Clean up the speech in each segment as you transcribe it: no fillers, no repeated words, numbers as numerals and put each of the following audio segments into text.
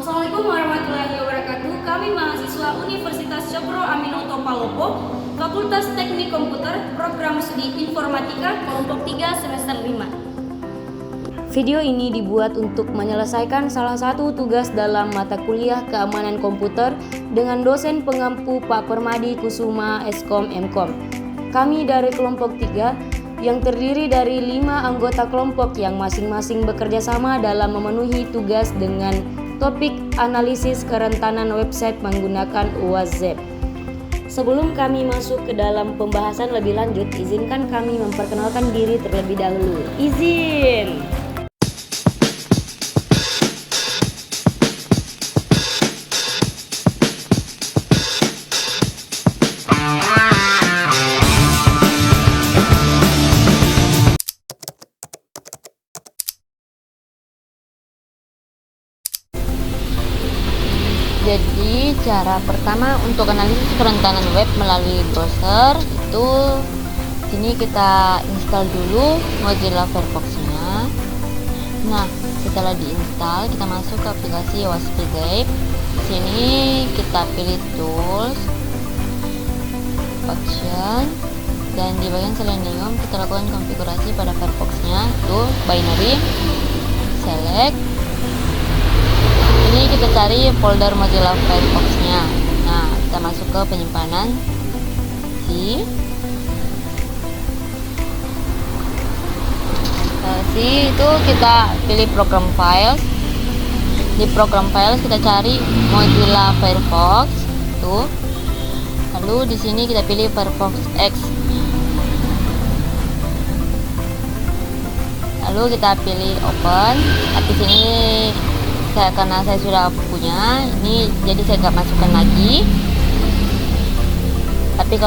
Assalamualaikum warahmatullahi wabarakatuh. Kami mahasiswa Universitas Cokro Aminoto Palopo, Fakultas Teknik Komputer, Program Studi Informatika, kelompok 3 semester 5. Video ini dibuat untuk menyelesaikan salah satu tugas dalam mata kuliah keamanan komputer dengan dosen pengampu Pak Permadi Kusuma Eskom Mkom. Kami dari kelompok 3 yang terdiri dari 5 anggota kelompok yang masing-masing bekerja sama dalam memenuhi tugas dengan topik analisis kerentanan website menggunakan WhatsApp. Sebelum kami masuk ke dalam pembahasan lebih lanjut, izinkan kami memperkenalkan diri terlebih dahulu. Izin. Jadi cara pertama untuk analisis kerentanan web melalui browser itu sini kita install dulu Mozilla Firefox-nya. Nah, setelah diinstal kita masuk ke aplikasi WASPGape. Sini kita pilih tools, option, dan di bagian Selenium kita lakukan konfigurasi pada Firefox-nya, itu binary, select. Ini kita cari folder Mozilla Firefox-nya. Nah, kita masuk ke penyimpanan C itu kita pilih program files. Di program files kita cari Mozilla Firefox tuh. Lalu di sini kita pilih Firefox X. Lalu kita pilih open. Tapi sini karena saya sudah punya ini, jadi saya nggak masukkan lagi. Tapi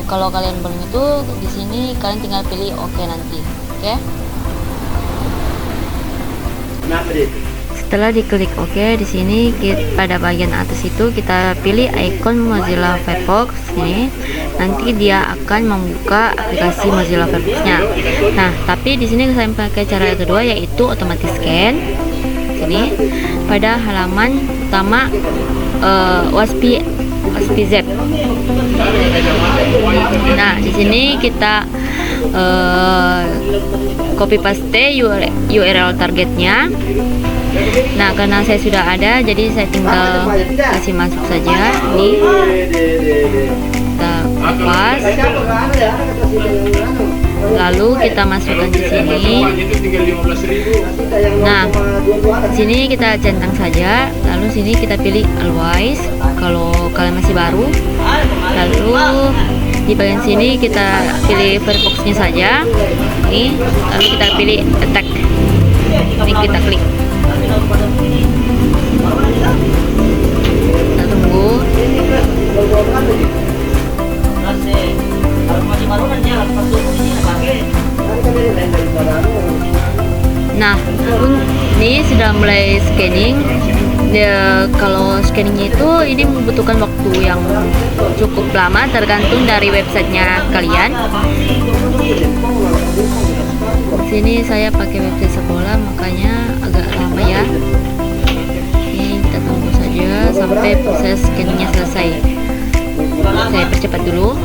kalau kalian belum itu, di sini kalian tinggal pilih oke nanti. Oke. Setelah diklik oke, di sini pada bagian atas itu kita pilih icon Mozilla Firefox ini. Nanti dia akan membuka aplikasi Mozilla Firefox-nya. Nah, tapi di sini saya pakai cara yang kedua, yaitu automatic scan. Ini pada halaman utama WASPZapp. Nah, di sini kita copy paste URL targetnya. Nah, karena saya sudah ada, jadi saya tinggal kasih masuk saja. Ini kita pas. Lalu kita masukkan di sini. Nah, sini kita centang saja. Lalu sini kita pilih always kalau kalian masih baru. Lalu di bagian sini kita pilih Firefox-nya saja. Ini, lalu kita pilih attack. Ini kita klik. Kita tunggu. Nah, ini sudah mulai scanning. Kalau scanningnya itu ini membutuhkan waktu yang cukup lama, tergantung dari websitenya kalian. Sini saya pakai website sekolah, makanya agak lama ya. Ini kita tunggu saja sampai proses scanningnya selesai. Saya percepat dulu.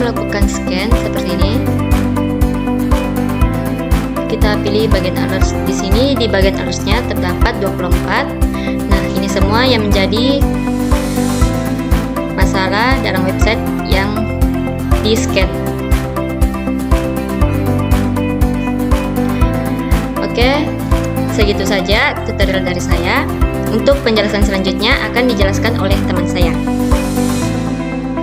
lakukan scan seperti ini. Kita pilih bagian alerts. Di sini di bagian alertsnya terdapat 24. Nah, ini semua yang menjadi masalah dalam website yang di scan. Oke, segitu saja tutorial dari saya. Untuk penjelasan selanjutnya akan dijelaskan oleh teman saya.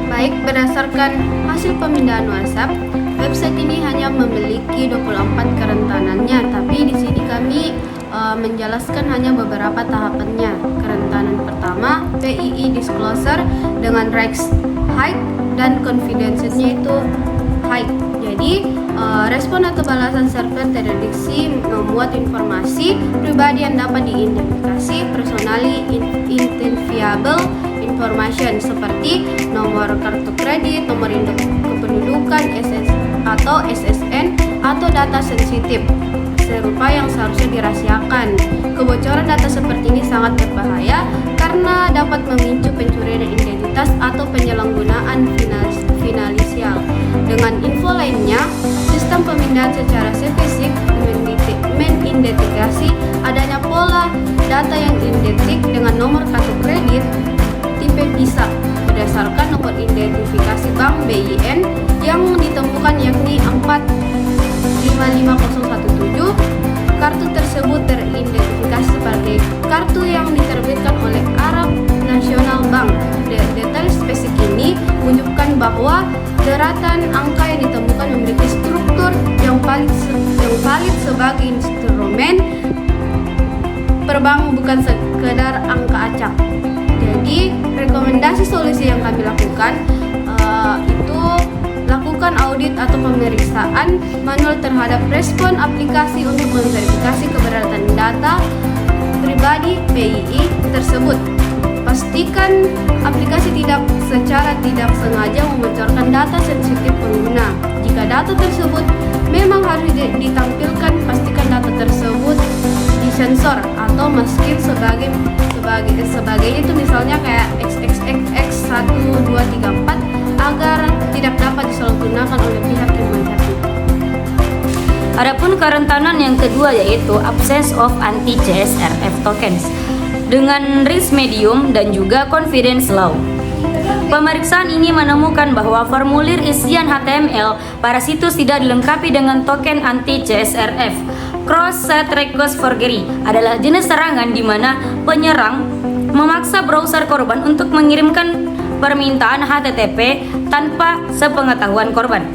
Baik, berdasarkan hasil pemindahan WhatsApp, website ini hanya memiliki 24 kerentanannya, tapi di sini kami menjelaskan hanya beberapa tahapannya. Kerentanan pertama, PII disclosure dengan ranks high dan confidence-nya itu high. Jadi, respon atau balasan server terdeteksi memuat informasi pribadi yang dapat diidentifikasi, personally identifiable information seperti nomor kartu kredit, nomor induk kependudukan, atau SSN, atau data sensitif serupa yang seharusnya dirahasiakan. Kebocoran data seperti ini sangat berbahaya karena dapat memicu pencurian identitas atau penyalahgunaan finansial. Dengan info lainnya, sistem pemindahan secara spesifik mengidentifikasi adanya pola data yang identik dengan nomor kartu kredit tipe Visa berdasarkan nomor identifikasi bank BIN yang ditemukan yakni 455017. Kartu tersebut teridentifikasi sebagai kartu yang diterbitkan oleh Arab National Bank. Detail spesifik ini menunjukkan bahwa deratan angka yang ditemukan memiliki struktur yang valid sebagai instrumen perbank, bukan sekedar angka acak. Jadi rekomendasi solusi yang kami lakukan itu lakukan audit atau pemeriksaan manual terhadap respon aplikasi untuk memverifikasi keberadaan data pribadi PII tersebut. Pastikan aplikasi secara tidak sengaja membocorkan data sensitif pengguna. Jika data tersebut memang harus ditampilkan, pastikan data tersebut disensor atau masking sebagai itu, misalnya kayak XXX1234 agar tidak dapat disalahgunakan oleh pihak yang mencari. Adapun kerentanan yang kedua yaitu absence of anti-CSRF tokens dengan risk medium dan juga confidence low. Pemeriksaan ini menemukan bahwa formulir isian HTML pada situs tidak dilengkapi dengan token anti-CSRF. Cross-site request forgery adalah jenis serangan di mana penyerang memaksa browser korban untuk mengirimkan permintaan HTTP tanpa sepengetahuan korban.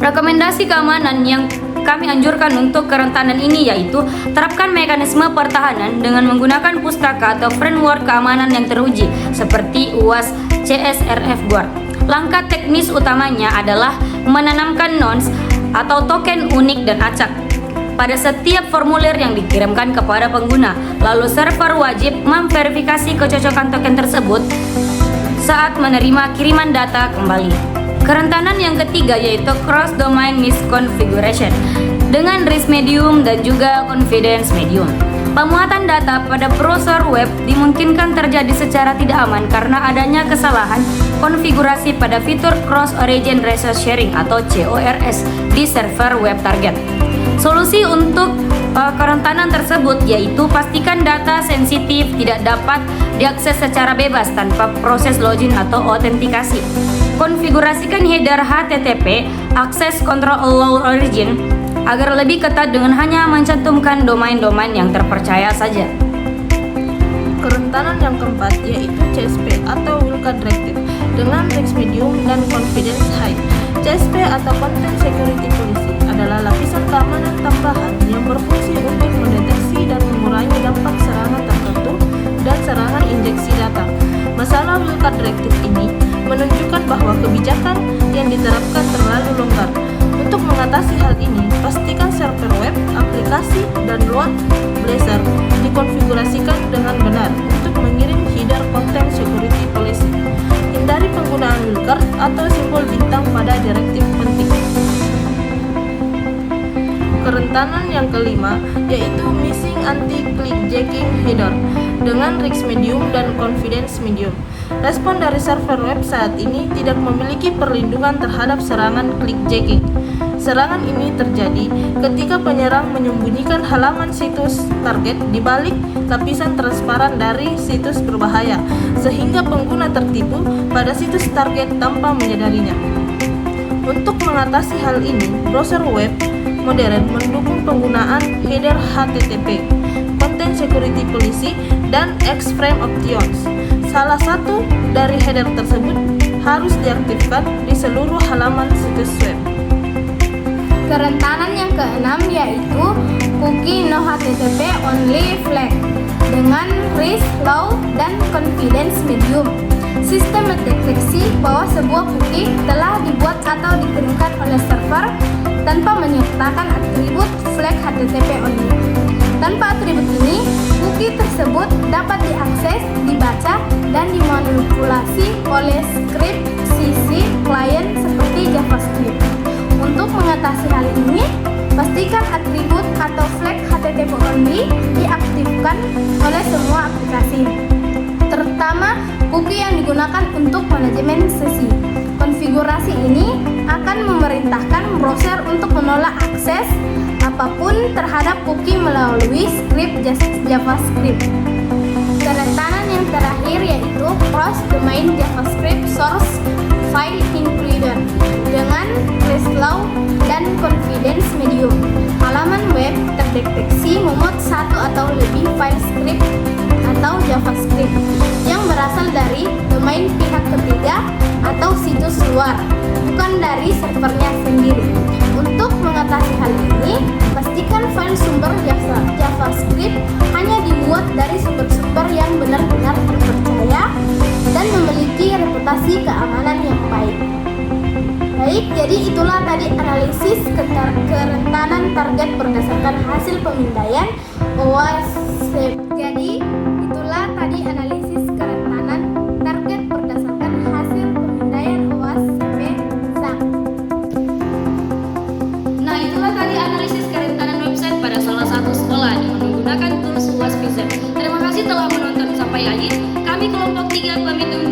Rekomendasi keamanan yang kami anjurkan untuk kerentanan ini yaitu terapkan mekanisme pertahanan dengan menggunakan pustaka atau framework keamanan yang teruji seperti UAS CSRF Guard. Langkah teknis utamanya adalah menanamkan nonce atau token unik dan acak pada setiap formulir yang dikirimkan kepada pengguna. Lalu server wajib memverifikasi kecocokan token tersebut saat menerima kiriman data kembali. Kerentanan yang ketiga yaitu cross-domain misconfiguration dengan risk medium dan juga confidence medium. Pemuatan data pada browser web dimungkinkan terjadi secara tidak aman karena adanya kesalahan konfigurasi pada fitur Cross-Origin Resource Sharing atau CORS di server web target. Solusi untuk kerentanan tersebut yaitu pastikan data sensitif tidak dapat diakses secara bebas tanpa proses login atau autentikasi. Konfigurasikan header HTTP Access Control Allow Origin agar lebih ketat dengan hanya mencantumkan domain-domain yang terpercaya saja. Kerentanan yang keempat yaitu CSP atau Wilka Directive dengan risk medium dan confidence high. CSP atau Content Security Policy adalah lapisan keamanan tambahan yang berfungsi untuk mendeteksi dan mengurangi dampak serangan tertentu dan serangan injeksi data. Masalah Wilka Directive ini menunjukkan bahwa kebijakan yang diterapkan terlalu longgar. Untuk mengatasi hal ini, pastikan server web, aplikasi, dan load balancer dikonfigurasikan dengan benar untuk mengirim header Content Security Policy. Hindari penggunaan wildcard atau simbol bintang pada direktif penting. kerentanan yang kelima yaitu missing anti-clickjacking header dengan risk medium dan confidence medium. Respon dari server web saat ini tidak memiliki perlindungan terhadap serangan clickjacking. Serangan ini terjadi ketika penyerang menyembunyikan halaman situs target di balik lapisan transparan dari situs berbahaya, sehingga pengguna tertipu pada situs target tanpa menyadarinya. Untuk mengatasi hal ini, browser web modern mendukung penggunaan header HTTP, Content Security Policy, dan X-Frame Options. Salah satu dari header tersebut harus diaktifkan di seluruh halaman situs web. Kerentanan yang keenam yaitu cookie no HTTP only flag dengan risk low dan confidence medium. Sistem mendeteksi bahwa sebuah cookie telah dibuat atau dikirimkan oleh server tanpa menyertakan atribut flag HTTP only. Tanpa atribut ini, cookie tersebut dapat diakses, dibaca, dan dimanipulasi oleh script CC client seperti JavaScript. Untuk mengatasi hal ini, pastikan atribut atau flag HTTP only diaktifkan oleh semua aplikasi, terutama cookie yang digunakan untuk manajemen sesi. Konfigurasi ini akan memerintahkan browser untuk menolak akses apapun terhadap cookie melalui script JavaScript. Kerentanan yang terakhir yaitu cross domain JavaScript source file includer dengan risk low dan confidence medium. Halaman web terdeteksi memuat satu atau lebih file script atau JavaScript yang berasal dari domain pihak ketiga atau situs luar, bukan dari servernya sendiri. Untuk mengatasi hal ini, pastikan file sumber JavaScript hanya dibuat dari sumber-sumber yang benar-benar terpercaya dan memiliki reputasi keamanan yang baik. Baik, jadi itulah tadi analisis kerentanan target berdasarkan hasil pemindaian OWASP. Jadi itulah tadi analisis kerentanan target berdasarkan hasil pemindaian OWASP SAK. Nah, itulah tadi analisis kerentanan website pada salah satu sekolah dengan menggunakan tools OWASP. Terima kasih telah menonton sampai akhir. Kami kelompok 3 pamit undur